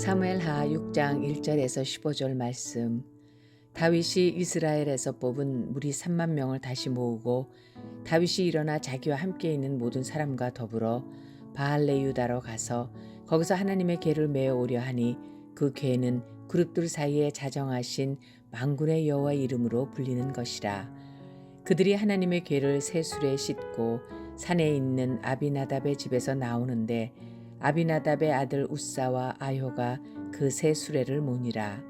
사무엘하 6장 1절에서 15절 말씀. 다윗이 이스라엘에서 뽑은 무리 3만 명을 다시 모으고 다윗이 일어나 자기와 함께 있는 모든 사람과 더불어 바알레유다로 가서 거기서 하나님의 궤를 메어 오려 하니 그 궤는 그룹들 사이에 자정하신 만군의 여호와 이름으로 불리는 것이라. 그들이 하나님의 궤를 쇠술에 싣고 산에 있는 아비나답의 집에서 나오는데 아비나답의 아들 우사와 아효가 그 세 수레를 모니라.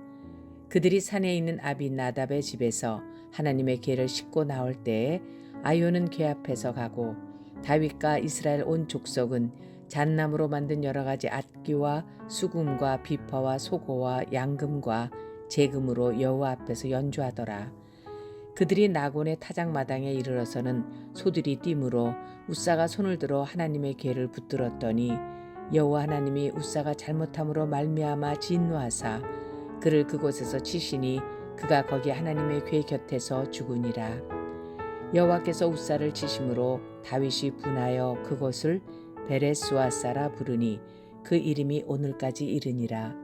그들이 산에 있는 아비나답의 집에서 하나님의 궤를 싣고 나올 때에 아효는 궤 앞에서 가고 다윗과 이스라엘 온 족속은 잣나무로 만든 여러 가지 악기와 수금과 비파와 소고와 양금과 제금으로 여호와 앞에서 연주하더라. 그들이 나곤의 타작마당에 이르러서는 소들이 뛰므로 우사가 손을 들어 하나님의 궤를 붙들었더니 여호와 하나님이 우사가 잘못함으로 말미암아 진노하사 그를 그곳에서 치시니 그가 거기 하나님의 궤 곁에서 죽으니라. 여호와께서 우사를 치심으로 다윗이 분하여 그곳을 베레스와사라 부르니 그 이름이 오늘까지 이르니라.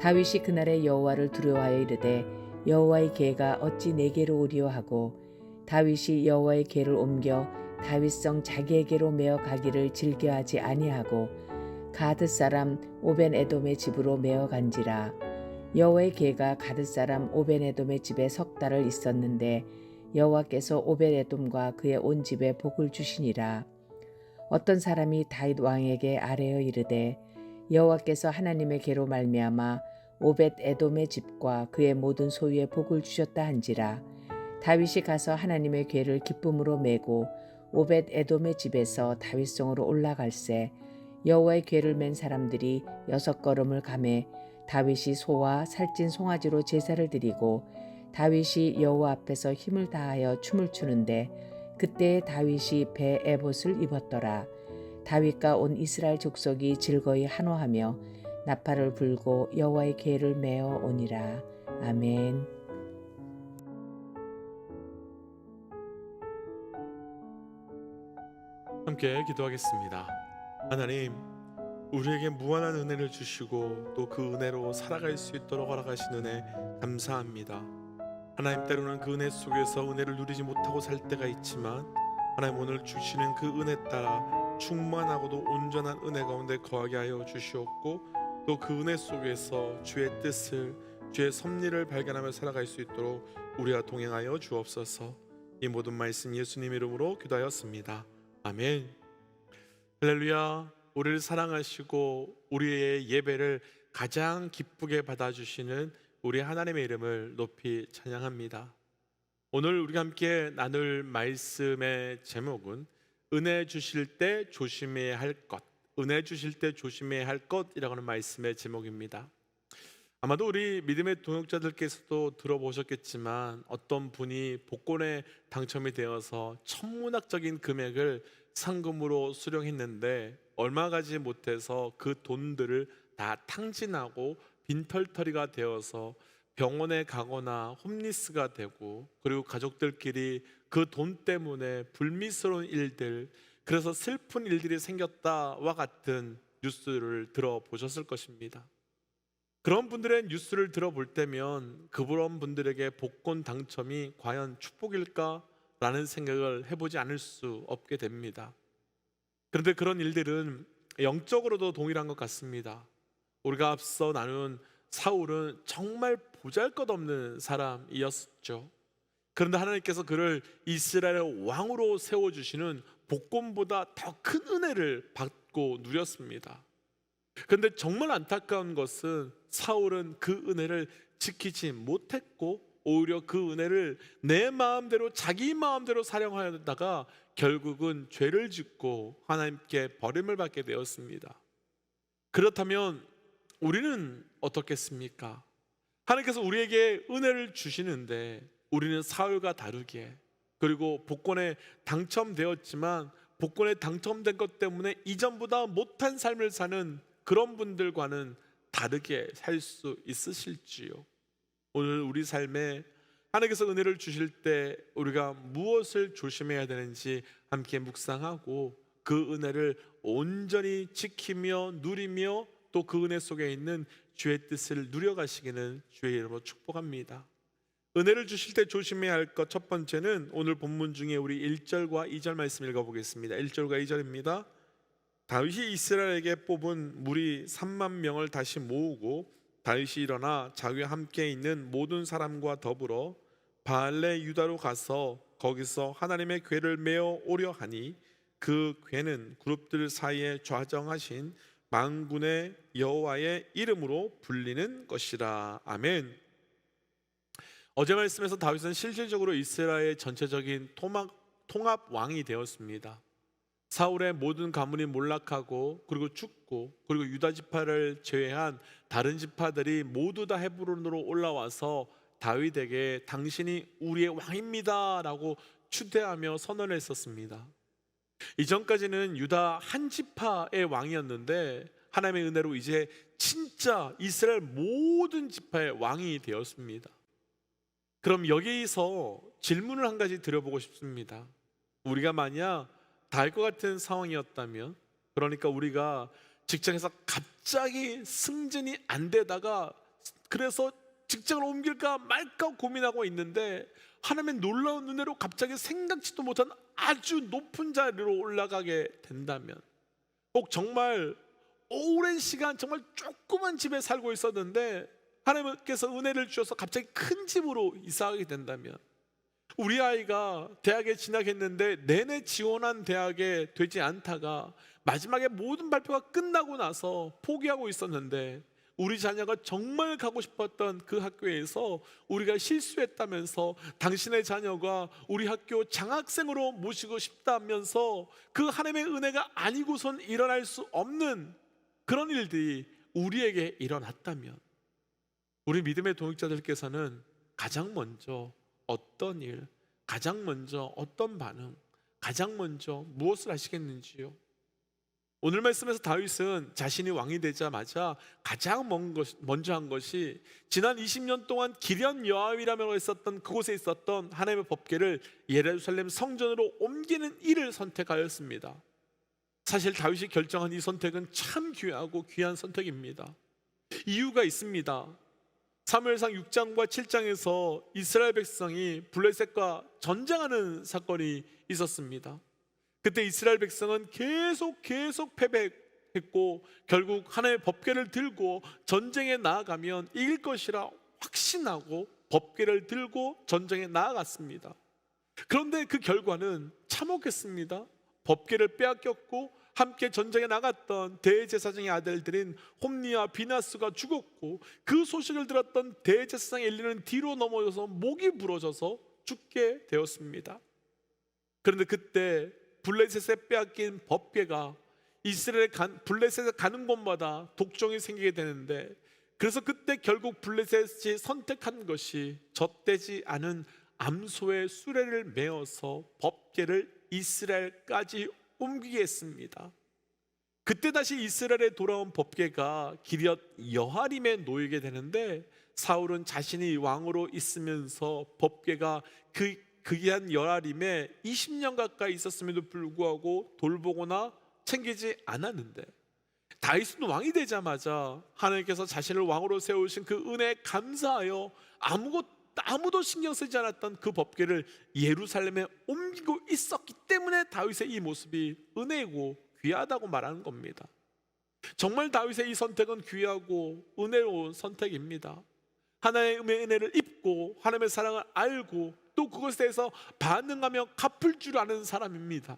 다윗이 그날에 여호와를 두려워하여 이르되 여호와의 궤가 어찌 내게로 오리요 하고 다윗이 여호와의 궤를 옮겨 다윗성 자기에게로 메어 가기를 즐겨하지 아니하고 가드 사람 오벤에돔의 집으로 메어 간지라. 여호와의 궤가 가드 사람 오벤에돔의 집에 석 달을 있었는데 여호와께서 오벤에돔과 그의 온 집에 복을 주시니라. 어떤 사람이 다윗 왕에게 아뢰어 이르되 여호와께서 하나님의 궤로 말미암아 오벳에돔의 집과 그의 모든 소유에 복을 주셨다 한지라. 다윗이 가서 하나님의 궤를 기쁨으로 메고 오벳에돔의 집에서 다윗성으로 올라갈새 여호와의 궤를 맨 사람들이 6걸음을 가매 다윗이 소와 살찐 송아지로 제사를 드리고 다윗이 여호와 앞에서 힘을 다하여 춤을 추는데 그때에 다윗이 배 에봇을 입었더라. 다윗과 온 이스라엘 족속이 즐거이 한호하며 나팔을 불고 여호와의 궤를 메어 오니라. 아멘. 함께 기도하겠습니다. 하나님, 우리에게 무한한 은혜를 주시고 또 그 은혜로 살아갈 수 있도록 허락하신 은혜 감사합니다. 하나님, 때로는 그 은혜 속에서 은혜를 누리지 못하고 살 때가 있지만 하나님, 오늘 주시는 그 은혜 따라 충만하고도 온전한 은혜 가운데 거하게 하여 주시옵고 또 그 은혜 속에서 주의 뜻을, 주의 섭리를 발견하며 살아갈 수 있도록 우리와 동행하여 주옵소서. 이 모든 말씀 예수님 이름으로 기도하였습니다. 아멘. 할렐루야. 우리를 사랑하시고 우리의 예배를 가장 기쁘게 받아주시는 우리 하나님의 이름을 높이 찬양합니다. 오늘 우리가 함께 나눌 말씀의 제목은 은혜 주실 때 조심해야 할 것, 은혜 주실 때 조심해야 할 것이라고 하는 말씀의 제목입니다. 아마도 우리 믿음의 동역자들께서도 들어보셨겠지만 어떤 분이 복권에 당첨이 되어서 천문학적인 금액을 상금으로 수령했는데 얼마 가지 못해서 그 돈들을 다 탕진하고 빈털터리가 되어서 병원에 가거나 홈리스가 되고 그리고 가족들끼리 그 돈 때문에 불미스러운 일들, 그래서 슬픈 일들이 생겼다와 같은 뉴스를 들어보셨을 것입니다. 그런 분들의 뉴스를 들어볼 때면 그런 분들에게 복권 당첨이 과연 축복일까? 라는 생각을 해보지 않을 수 없게 됩니다. 그런데 그런 일들은 영적으로도 동일한 것 같습니다. 우리가 앞서 나눈 사울은 정말 보잘것없는 사람이었죠. 그런데 하나님께서 그를 이스라엘의 왕으로 세워주시는 복권보다 더 큰 은혜를 받고 누렸습니다. 그런데 정말 안타까운 것은 사울은 그 은혜를 지키지 못했고 오히려 그 은혜를 내 마음대로 자기 마음대로 사용하다가 결국은 죄를 짓고 하나님께 버림을 받게 되었습니다. 그렇다면 우리는 어떻겠습니까? 하나님께서 우리에게 은혜를 주시는데 우리는 사울과 다르게, 그리고 복권에 당첨되었지만 복권에 당첨된 것 때문에 이전보다 못한 삶을 사는 그런 분들과는 다르게 살 수 있으실지요? 오늘 우리 삶에 하나님께서 은혜를 주실 때 우리가 무엇을 조심해야 되는지 함께 묵상하고 그 은혜를 온전히 지키며 누리며 또 그 은혜 속에 있는 주의 뜻을 누려가시기는 주의 이름으로 축복합니다. 은혜를 주실 때 조심해야 할 것 첫 번째는 오늘 본문 중에 우리 1절과 2절 말씀 읽어보겠습니다. 1절과 2절입니다. 다윗이 이스라엘에게 뽑은 무리 3만 명을 다시 모으고 다윗이 일어나 자기와 함께 있는 모든 사람과 더불어 바알레 유다로 가서 거기서 하나님의 궤를 메어 오려 하니 그 궤는 그룹들 사이에 좌정하신 만군의 여호와의 이름으로 불리는 것이라. 아멘. 어제 말씀에서 다윗은 실질적으로 이스라엘의 전체적인 통합 왕이 되었습니다. 사울의 모든 가문이 몰락하고 그리고 죽고 그리고 유다 지파를 제외한 다른 지파들이 모두 다 헤브론으로 올라와서 다윗에게 당신이 우리의 왕입니다 라고 추대하며 선언을 했었습니다. 이전까지는 유다 한 지파의 왕이었는데 하나님의 은혜로 이제 진짜 이스라엘 모든 지파의 왕이 되었습니다. 그럼 여기서 질문을 한 가지 드려보고 싶습니다. 우리가 만약 다윗과 같은 상황이었다면, 그러니까 우리가 직장에서 갑자기 승진이 안 되다가 그래서 직장을 옮길까 말까 고민하고 있는데 하나님의 놀라운 은혜로 갑자기 생각지도 못한 아주 높은 자리로 올라가게 된다면, 꼭 정말 오랜 시간 정말 조그만 집에 살고 있었는데 하나님께서 은혜를 주셔서 갑자기 큰 집으로 이사하게 된다면, 우리 아이가 대학에 진학했는데 내내 지원한 대학에 되지 않다가 마지막에 모든 발표가 끝나고 나서 포기하고 있었는데 우리 자녀가 정말 가고 싶었던 그 학교에서 우리가 실수했다면서 당신의 자녀가 우리 학교 장학생으로 모시고 싶다면서 그 하나님의 은혜가 아니고선 일어날 수 없는 그런 일들이 우리에게 일어났다면, 우리 믿음의 동역자들께서는 가장 먼저 어떤 일, 가장 먼저 어떤 반응, 가장 먼저 무엇을 하시겠는지요? 오늘 말씀에서 다윗은 자신이 왕이 되자마자 가장 먼저 한 것이 지난 20년 동안 기럇 여암이라고 했었던 그곳에 있었던 하나님의 법궤를 예루살렘 성전으로 옮기는 일을 선택하였습니다. 사실 다윗이 결정한 이 선택은 참 귀하고 귀한 선택입니다. 이유가 있습니다. 사무엘상 6장과 7장에서 이스라엘 백성이 블레셋과 전쟁하는 사건이 있었습니다. 그때 이스라엘 백성은 계속 패배했고 결국 하나님의 법궤를 들고 전쟁에 나아가면 이길 것이라 확신하고 법궤를 들고 전쟁에 나아갔습니다. 그런데 그 결과는 참혹했습니다. 법궤를 빼앗겼고 함께 전쟁에 나갔던 대제사장의 아들들인 홈니와 비나스가 죽었고 그 소식을 들었던 대제사장 엘리는 뒤로 넘어져서 목이 부러져서 죽게 되었습니다. 그런데 그때 블레셋에 빼앗긴 법궤가 블레셋에 가는 곳마다 독종이 생기게 되는데, 그래서 그때 결국 블레셋이 선택한 것이 젖되지 않은 암소의 수레를 메어서 법궤를 이스라엘까지 옮기게 했습니다. 그때 다시 이스라엘에 돌아온 법궤가 기럇 여하림에 놓이게 되는데, 사울은 자신이 왕으로 있으면서 법궤가 그 귀한 여하림에 20년 가까이 있었음에도 불구하고 돌보거나 챙기지 않았는데, 다윗은 왕이 되자마자 하나님께서 자신을 왕으로 세우신 그 은혜에 감사하여 아무도 신경 쓰지 않았던 그 법궤를 예루살렘에 옮기고 있었기 때문에 다윗의 이 모습이 은혜이고 귀하다고 말하는 겁니다. 정말 다윗의 이 선택은 귀하고 은혜로운 선택입니다. 하나님의 은혜를 입고 하나님의 사랑을 알고 또 그것에 대해서 반응하며 갚을 줄 아는 사람입니다.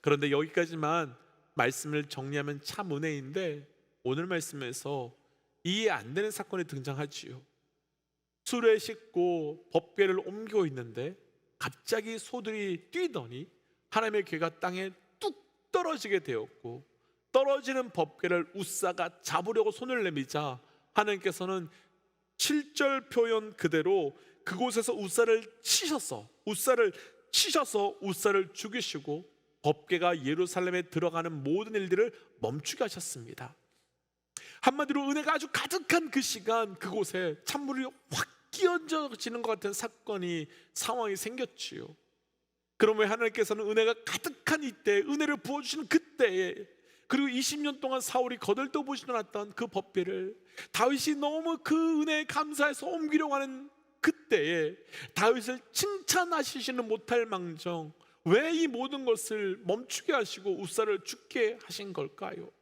그런데 여기까지만 말씀을 정리하면 참 은혜인데, 오늘 말씀에서 이해 안 되는 사건이 등장하지요. 수레 싣고 법궤를 옮기고 있는데 갑자기 소들이 뛰더니 하나님의 궤가 땅에 뚝 떨어지게 되었고, 떨어지는 법궤를 웃사가 잡으려고 손을 내미자 하나님께서는 7절 표현 그대로 그곳에서 웃사를 치셔서 웃사를 죽이시고 법궤가 예루살렘에 들어가는 모든 일들을 멈추게 하셨습니다. 한마디로 은혜가 아주 가득한 그 시간, 그곳에 찬물이 확 끼얹어지는 것 같은 상황이 생겼지요. 그럼 왜 하나님께서는 은혜가 가득한 이때, 은혜를 부어주시는 그때에 그리고 20년 동안 사울이 거들떠 보지도 않았던 그 법궤를 다윗이 너무 그 은혜에 감사해서 옮기려고 하는 그때에 다윗을 칭찬하시지는 못할 망정 왜 이 모든 것을 멈추게 하시고 웃사를 죽게 하신 걸까요?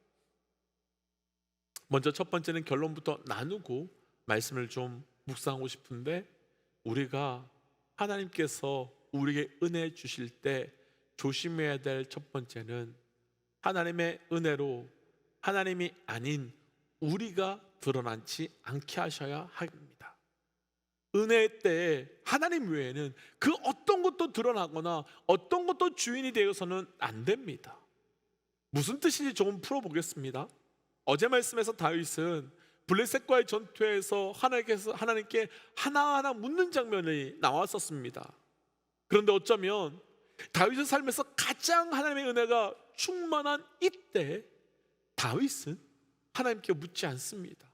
먼저 첫 번째는 결론부터 나누고 말씀을 좀 묵상하고 싶은데, 우리가 하나님께서 우리에게 은혜 주실 때 조심해야 될 첫 번째는 하나님의 은혜로 하나님이 아닌 우리가 드러나지 않게 하셔야 합니다. 은혜 때에 하나님 외에는 그 어떤 것도 드러나거나 어떤 것도 주인이 되어서는 안 됩니다. 무슨 뜻인지 좀 풀어보겠습니다. 어제 말씀에서 다윗은 블레셋과의 전투에서 하나님께 하나하나 묻는 장면이 나왔었습니다. 그런데 어쩌면 다윗의 삶에서 가장 하나님의 은혜가 충만한 이때 다윗은 하나님께 묻지 않습니다.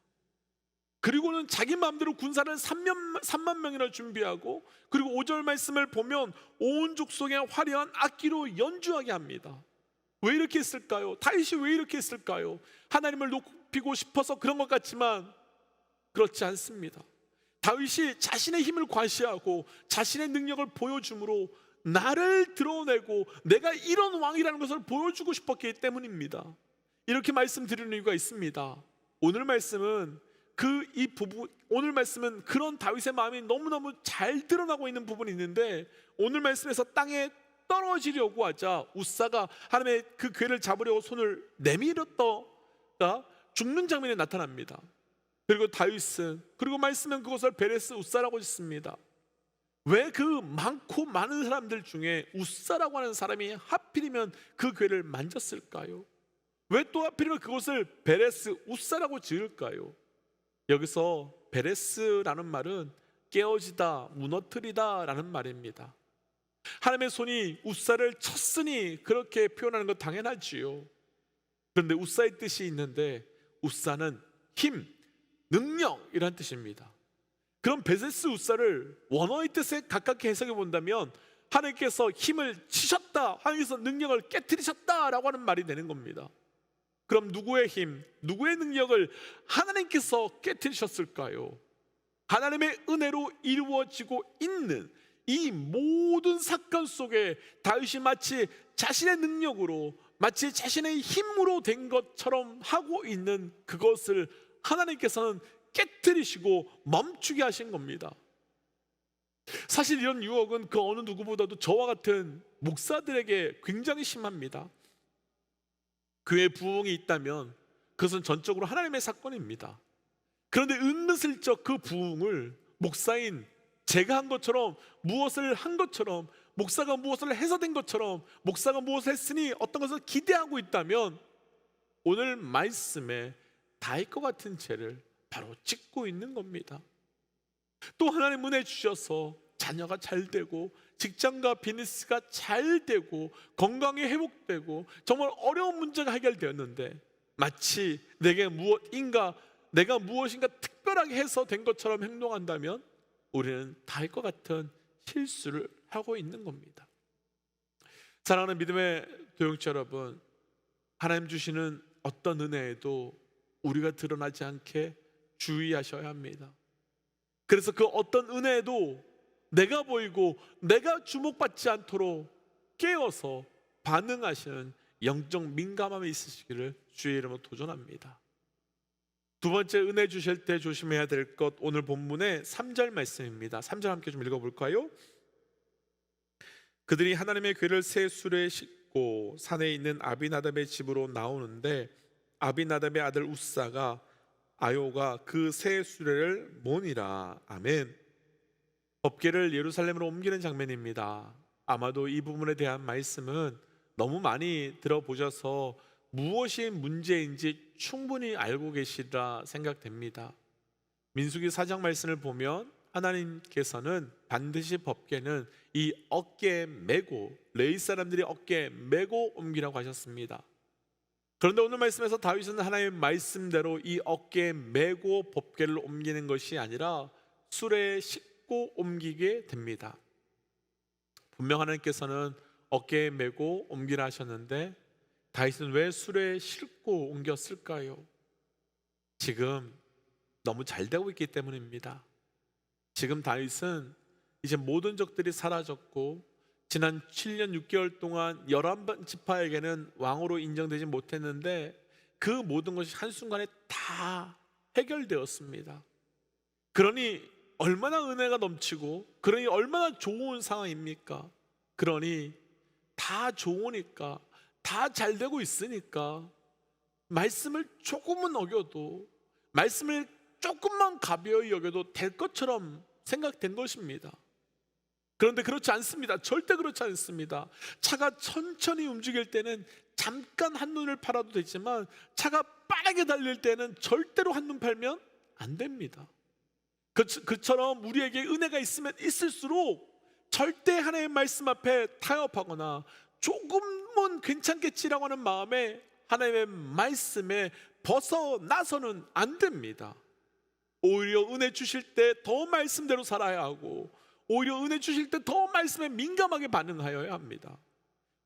그리고는 자기 마음대로 군사를 3만 명이나 준비하고, 그리고 5절 말씀을 보면 온 족속에 화려한 악기로 연주하게 합니다. 왜 이렇게 했을까요? 다윗이 왜 이렇게 했을까요? 하나님을 높이고 싶어서 그런 것 같지만 그렇지 않습니다. 다윗이 자신의 힘을 과시하고 자신의 능력을 보여줌으로 나를 드러내고 내가 이런 왕이라는 것을 보여주고 싶었기 때문입니다. 이렇게 말씀드리는 이유가 있습니다. 오늘 말씀은 오늘 말씀은 그런 다윗의 마음이 너무너무 잘 드러나고 있는 부분이 있는데, 오늘 말씀에서 땅에 떨어지려고 하자 웃사가 하나님의 그 궤를 잡으려고 손을 내밀었다가 죽는 장면이 나타납니다. 그리고 다윗은, 그리고 말씀은 그것을 베레스 웃사라고 짓습니다. 왜 그 많고 많은 사람들 중에 웃사라고 하는 사람이 하필이면 그 궤를 만졌을까요? 왜 또 하필이면 그것을 베레스 웃사라고 지을까요? 여기서 베레스라는 말은 깨어지다, 무너뜨리다 라는 말입니다. 하나님의 손이 웃사를 쳤으니 그렇게 표현하는 건 당연하지요. 그런데 웃사의 뜻이 있는데 웃사는 힘, 능력이란 뜻입니다. 그럼 베레스 웃사를 원어의 뜻에 가깝게 해석해 본다면 하나님께서 힘을 치셨다, 하나님께서 능력을 깨뜨리셨다라고 하는 말이 되는 겁니다. 그럼 누구의 힘, 누구의 능력을 하나님께서 깨뜨리셨을까요? 하나님의 은혜로 이루어지고 있는 이 모든 사건 속에 다윗이 마치 자신의 능력으로, 마치 자신의 힘으로 된 것처럼 하고 있는 그것을 하나님께서는 깨뜨리시고 멈추게 하신 겁니다. 사실 이런 유혹은 그 어느 누구보다도 저와 같은 목사들에게 굉장히 심합니다. 교회 부흥이 있다면 그것은 전적으로 하나님의 사건입니다. 그런데 은근슬쩍 그 부흥을 목사인 제가 한 것처럼, 무엇을 한 것처럼, 목사가 무엇을 해서 된 것처럼, 목사가 무엇을 했으니 어떤 것을 기대하고 있다면 오늘 말씀에 다윗과 같은 죄를 바로 짓고 있는 겁니다. 또 하나님 은혜 주셔서 자녀가 잘 되고 직장과 비즈니스가 잘 되고 건강이 회복되고 정말 어려운 문제가 해결되었는데 마치 내가 무엇인가 특별하게 해서 된 것처럼 행동한다면 우리는 다윗과 같은 실수를 하고 있는 겁니다. 사랑하는 믿음의 교육자 여러분, 하나님 주시는 어떤 은혜에도 우리가 드러나지 않게 주의하셔야 합니다. 그래서 그 어떤 은혜에도 내가 보이고 내가 주목받지 않도록 깨어서 반응하시는 영적 민감함이 있으시기를 주의 이름으로 도전합니다. 두 번째, 은혜 주실 때 조심해야 될 것, 오늘 본문의 3절 말씀입니다. 3절 함께 좀 읽어볼까요? 그들이 하나님의 궤를 새 수레에 싣고 산에 있는 아비나답의 집으로 나오는데 아비나답의 아들 웃사가 아요가 그 새 수레를 모니라. 아멘. 법궤를 예루살렘으로 옮기는 장면입니다. 아마도 이 부분에 대한 말씀은 너무 많이 들어보셔서 무엇이 문제인지 충분히 알고 계시리라 생각됩니다. 민수기 4장 말씀을 보면 하나님께서는 반드시 법궤는 이 어깨에 메고, 레위 사람들이 어깨에 메고 옮기라고 하셨습니다. 그런데 오늘 말씀에서 다윗은 하나님의 말씀대로 이 어깨에 메고 법궤를 옮기는 것이 아니라 수레에 싣고 옮기게 됩니다. 분명 하나님께서는 어깨에 메고 옮기라 하셨는데 다윗은 왜 수레에 싣고 옮겼을까요? 지금 너무 잘 되고 있기 때문입니다. 지금 다윗은 이제 모든 적들이 사라졌고 지난 7년 6개월 동안 11번 지파에게는 왕으로 인정되지 못했는데 그 모든 것이 한순간에 다 해결되었습니다. 그러니 얼마나 은혜가 넘치고 그러니 얼마나 좋은 상황입니까? 그러니 다 좋으니까 다 잘 되고 있으니까 말씀을 조금은 어겨도 말씀을 조금만 가벼이 여겨도 될 것처럼 생각된 것입니다. 그런데 그렇지 않습니다. 절대 그렇지 않습니다. 차가 천천히 움직일 때는 잠깐 한눈을 팔아도 되지만 차가 빠르게 달릴 때는 절대로 한눈 팔면 안 됩니다. 그처럼 우리에게 은혜가 있으면 있을수록 절대 하나님의 말씀 앞에 타협하거나 조금은 괜찮겠지라고 하는 마음에 하나님의 말씀에 벗어나서는 안 됩니다. 오히려 은혜 주실 때 더 말씀대로 살아야 하고 오히려 은혜 주실 때 더 말씀에 민감하게 반응하여야 합니다.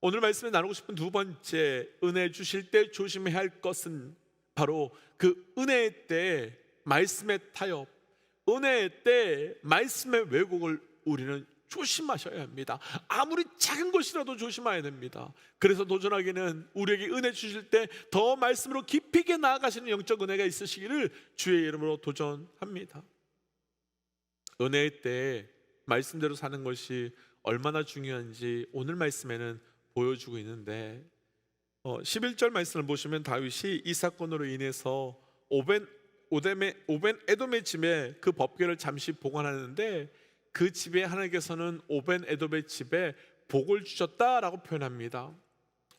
오늘 말씀에 나누고 싶은 두 번째 은혜 주실 때 조심해야 할 것은 바로 그 은혜의 때 말씀의 타협, 은혜의 때 말씀의 왜곡을 우리는 조심하셔야 합니다. 아무리 작은 것이라도 조심해야 됩니다. 그래서 도전하기는 우리에게 은혜 주실 때 더 말씀으로 깊이 있게 나아가시는 영적 은혜가 있으시기를 주의 이름으로 도전합니다. 은혜의 때 말씀대로 사는 것이 얼마나 중요한지 오늘 말씀에는 보여주고 있는데 11절 말씀을 보시면 다윗이 이 사건으로 인해서 오벤 에돔의 집에 그 법궤를 잠시 보관하는데 그 집에 하나님께서는 오벤 에돔의 집에 복을 주셨다라고 표현합니다.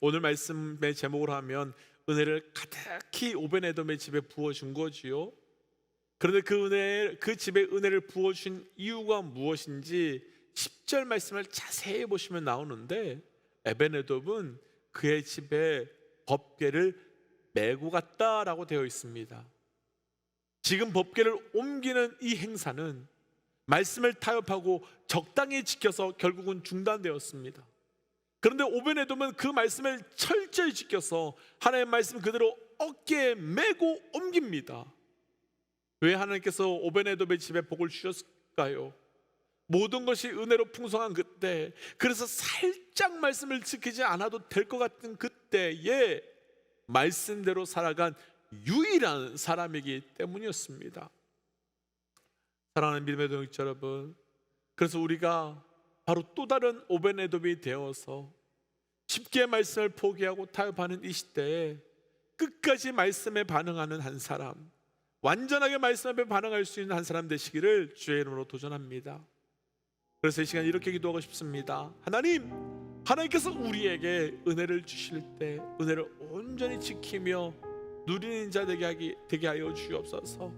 오늘 말씀의 제목으로 하면 은혜를 가득히 오벤 에돔의 집에 부어준 거지요. 그런데 그 집에 은혜를 부어준 이유가 무엇인지 10절 말씀을 자세히 보시면 나오는데 에벤에돔은 그의 집에 법궤를 메고 갔다라고 되어 있습니다. 지금 법궤를 옮기는 이 행사는 말씀을 타협하고 적당히 지켜서 결국은 중단되었습니다. 그런데 오벤에돔은 그 말씀을 철저히 지켜서 하나님의 말씀 그대로 어깨에 메고 옮깁니다. 왜 하나님께서 오벤에돔의 집에 복을 주셨을까요? 모든 것이 은혜로 풍성한 그때, 그래서 살짝 말씀을 지키지 않아도 될 것 같은 그때에 말씀대로 살아간 유일한 사람이기 때문이었습니다. 사랑하는 믿음의 동역자 여러분, 그래서 우리가 바로 또 다른 오벤에돔이 되어서 쉽게 말씀을 포기하고 타협하는 이 시대에 끝까지 말씀에 반응하는 한 사람, 완전하게 말씀에 반응할 수 있는 한 사람 되시기를 주의 이름으로 도전합니다. 그래서 이 시간 이렇게 기도하고 싶습니다. 하나님께서 우리에게 은혜를 주실 때 은혜를 온전히 지키며 누리는 자 되게 하여 주옵소서.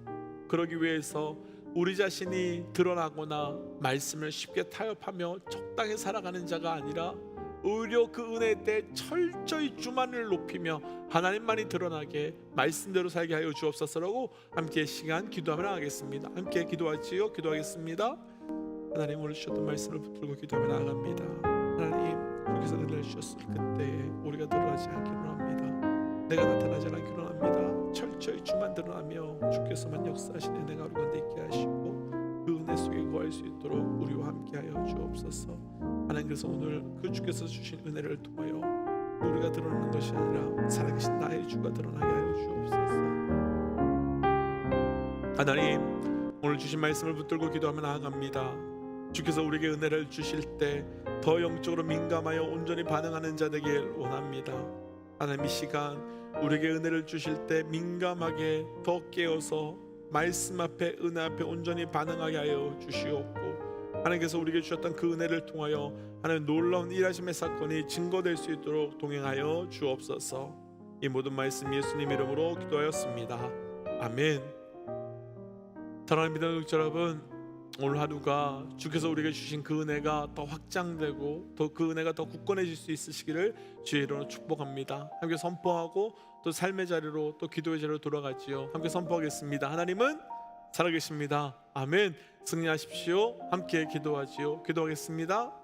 그러기 위해서 우리 자신이 드러나거나 말씀을 쉽게 타협하며 적당히 살아가는 자가 아니라 오히려 그 은혜 때 철저히 주만을 높이며 하나님만이 드러나게 말씀대로 살게 하여 주옵소서라고 함께 시간 기도하며 나가겠습니다. 함께 기도하지요. 기도하겠습니다. 하나님, 오늘 주셨던 말씀을 붙들고 기도하며 나아갑니다. 하나님, 주께서 은혜를 주셨을 그때에 우리가 드러나지 않기로 합니다. 내가 나타나지 않기로 합니다. 철저히 주만 드러나며 주께서만 역사하신 은혜가 우리 가운데 있게 하시고 그 은혜 속에 거할 수 있도록 우리와 함께하여 주옵소서. 하나님께서 오늘 그 주께서 주신 은혜를 통하여 우리가 드러나는 것이 아니라 살아계신 나의 주가 드러나게 하여 주옵소서. 하나님, 오늘 주신 말씀을 붙들고 기도하며 나아갑니다. 주께서 우리에게 은혜를 주실 때 더 영적으로 민감하여 온전히 반응하는 자 되길 원합니다. 하나님, 이 시간 우리에게 은혜를 주실 때 민감하게 더 깨어서 말씀 앞에, 은혜 앞에 온전히 반응하게 하여 주시옵고, 하나님께서 우리에게 주셨던 그 은혜를 통하여 하나님 놀라운 일하심의 사건이 증거될 수 있도록 동행하여 주옵소서. 이 모든 말씀 예수님 이름으로 기도하였습니다. 아멘. 사랑하는 믿음의 여러분, 오늘 하루가 주께서 우리에게 주신 그 은혜가 더 확장되고 더 그 은혜가 더 굳건해질 수 있으시기를 주의 이름으로 축복합니다. 함께 선포하고 또 삶의 자리로 또 기도의 자리로 돌아가지요. 함께 선포하겠습니다. 하나님은 살아계십니다. 아멘. 승리하십시오. 함께 기도하지요. 기도하겠습니다.